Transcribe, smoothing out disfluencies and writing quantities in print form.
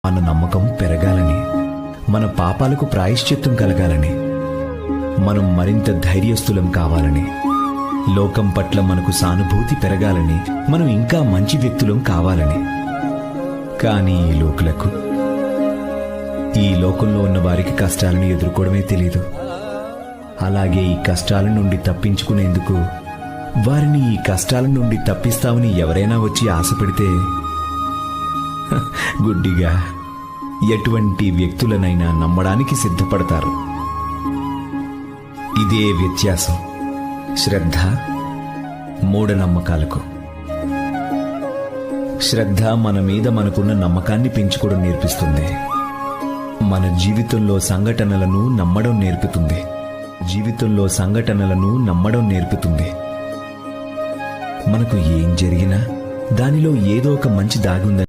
మన నమ్మకం పెరగాలని, మన పాపాలకు ప్రాయశ్చిత్తం కలగాలని, మనం మరింత ధైర్యస్తులం కావాలని, లోకం పట్ల మనకు సానుభూతి పెరగాలని, మనం ఇంకా మంచి వ్యక్తులం కావాలని. కానీ ఈ లోకులకు, ఈ లోకంలో ఉన్న వారికి కష్టాలను ఎదుర్కోవడమే తెలీదు. అలాగే ఈ కష్టాల నుండి తప్పించుకునేందుకు, వారిని ఈ కష్టాల నుండి తప్పిస్తామని ఎవరైనా వచ్చి ఆశపెడితే గుడ్డిగా ఎటువంటి వ్యక్తులనైనా నమ్మడానికి సిద్ధపడతారు. ఇదే వ్యత్యాసం శ్రద్ధ, మూఢనమ్మకాలకు. శ్రద్ధ మన మీద మనకున్న నమ్మకాన్ని పెంచుకోవడం నేర్పిస్తుంది. మన జీవితంలో సంఘటనలను నమ్మడం నేర్పుతుంది. మనకు ఏం జరిగినా దానిలో ఏదో ఒక మంచి దాగి ఉందని